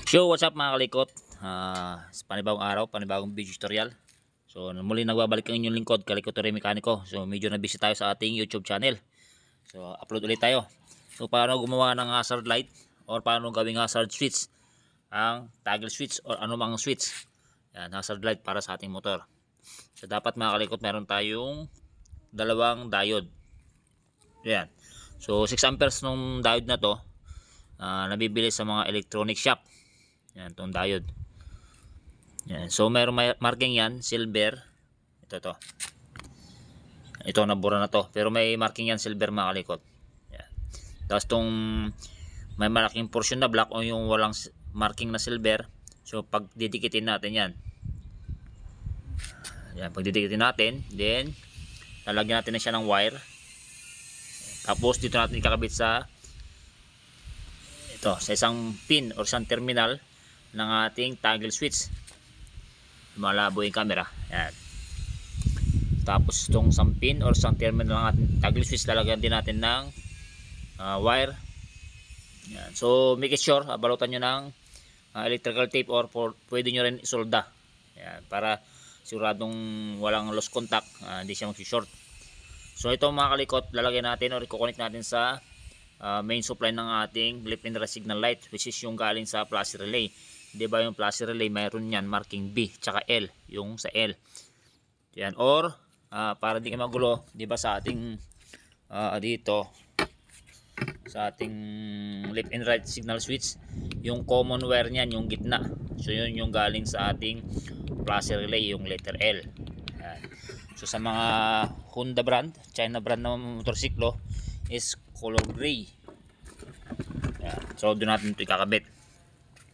Yo, what's up mga kalikot? Sa panibagong araw, panibagong video tutorial. So, muli nagbabalik ang inyong lingkod, Kalikot Tori Mekaniko. So, medyo na busy tayo sa ating YouTube channel. So, upload ulit tayo. So, paano gumawa ng hazard light or paano gawing hazard switch ang toggle switch or anumang switch. Yan, hazard light para sa ating motor. So, dapat mga kalikot, meron tayong dalawang diode. Yan. So, 6 amperes nung diode na to, nabibili sa mga electronic shop. Yan, itong diode. Yan. So, mayroong marking yan, silver. Ito. Ito, nabura na to. Pero may marking yan, silver mga kalikot. Yan. Tapos itong may malaking portion na black o yung walang marking na silver. So, pag didikitin natin yan. Yan, pag didikitin natin, then, lalagyan natin na siya ng wire. Tapos, dito natin ikakabit sa sa isang pin or isang terminal ng ating toggle switch. Malabo yung camera. Yan. Tapos itong isang pin or isang terminal ng ating toggle switch, lalagyan din natin ng wire. Yan. So make it sure, balutan nyo ng electrical tape or pwede nyo rin isolda. Yan. Para siguradong walang lost contact, hindi siya mag-short. So ito mga kalikot, lalagyan natin or i-connect natin sa main supply ng ating left and right signal light, which is yung galing sa plus relay. Diba yung plus relay mayroon yan marking B tsaka L, yung sa L yan. Or para di ka magulo, diba sa ating dito sa ating left and right signal switch, yung common wire nyan yung gitna, so yun yung galing sa ating plus relay, yung letter L. Yan. So sa mga Honda brand, China brand na motorsiklo is color gray. Yan. So doon natin ito ikakabit.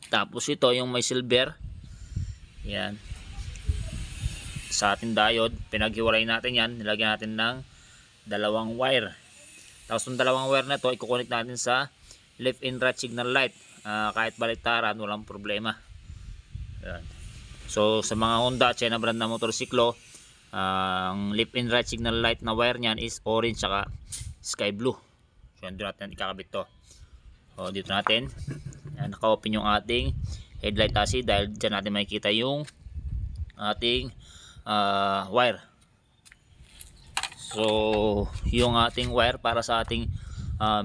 Tapos ito yung may silver. Yan. Sa ating diode, pinaghiwalay natin yan. Nilagyan natin ng dalawang wire. Tapos yung dalawang wire na to, i-connect natin sa left and right signal light. Kahit baliktaran, walang problema. Yan. So sa mga Honda, China brand na motorsiklo, ang left and right signal light na wire niyan is orange saka sky blue. So doon natin ikakabit to. O dito natin. Yan, naka-open yung ating headlight chassis dahil dyan natin makikita yung ating wire. So yung ating wire para sa ating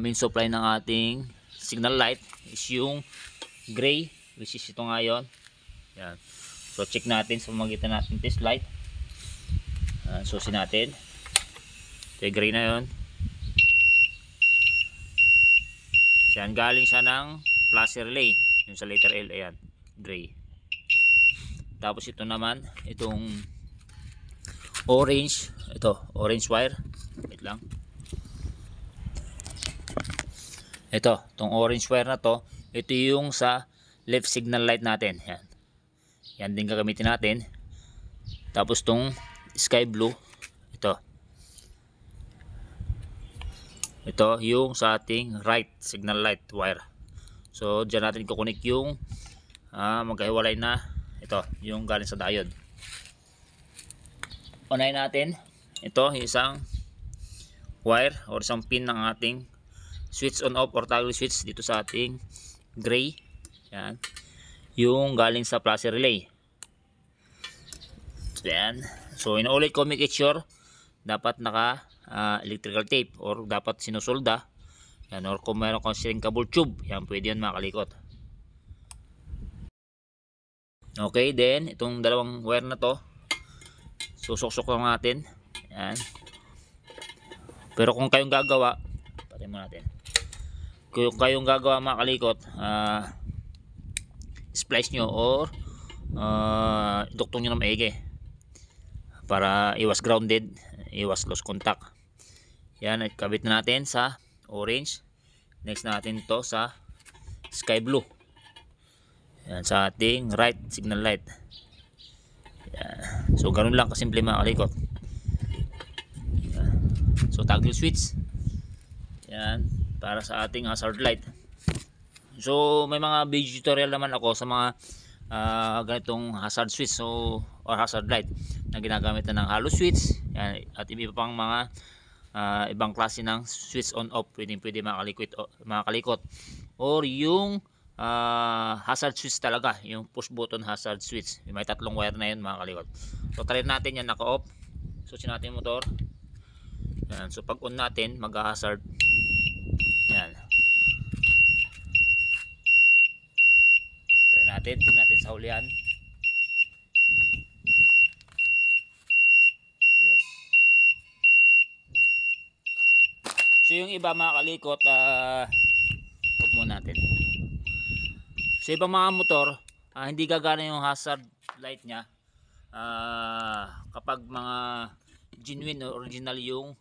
main supply ng ating signal light is yung gray, which is ito ngayon. Yan. So check natin sa pamamagitan natin test light. Susin natin. Ito yung gray na yun. Yan, galing siya ng plus relay, yung sa letter L, ayan, gray. Tapos ito naman, itong orange, ito, orange wire. Wait lang. Itong orange wire na to, ito yung sa left signal light natin. Yan. Yan din gagamitin natin. Tapos itong sky blue, ito yung sa ating right signal light wire. So dyan natin kukunik yung magkahiwalay na ito, yung galing sa diode. Unahin natin ito, isang wire or isang pin ng ating switch on off or toggle switch dito sa ating gray. Yan. Yung galing sa plus relay. Yan. So inuulit ko, make it sure dapat naka electrical tape or dapat sinusolda. Yan, or kung meron kang shrinkable tube, yan, pwede yan mga kalikot. Okay, then itong dalawang wire na to, susuksok lang natin. Yan. Pero kung kayong gagawa, patay mo natin. Kung kayong gagawa mga kalikot, splice nyo or duktong nyo na maigi para iwas grounded, iwas lost contact. Yan, ikabit na natin sa orange. Next natin to sa sky blue. Yan, sa ating right signal light. Yan. So ganun lang kasimple mga kalikot. Yan. So toggle switch. Yan, para sa ating hazard light. So may mga video tutorial naman ako sa mga ganitong hazard switch or hazard light na ginagamit na ng hollow switch. Yan, at iba pang mga ibang klase ng switch on off, pwede mga kalikot or yung hazard switch talaga, yung push button hazard switch. May tatlong wire na yun mga kalikot. So try natin yan, naka-off. Switch natin yung motor. Yan. So pag on natin, mag-hazard. Yan. Try natin, tingnan natin sa hulihan. Yan. So yung iba mga kalikot, off muna natin. Sa ibang mga motor, hindi gagana yung hazard light nya kapag mga genuine o original yung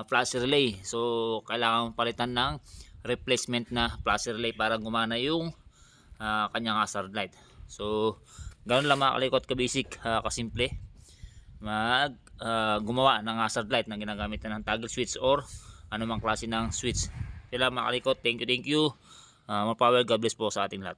flash relay. So kailangan palitan ng replacement na flash relay para gumana yung kanyang hazard light. So ganoon lang mga kalikot, ka-basic, kasimple gumawa ng hazard light na ginagamit ng toggle switch or anumang klase ng switch. Sila mga kalikot, thank you. More power, God bless po sa ating lahat.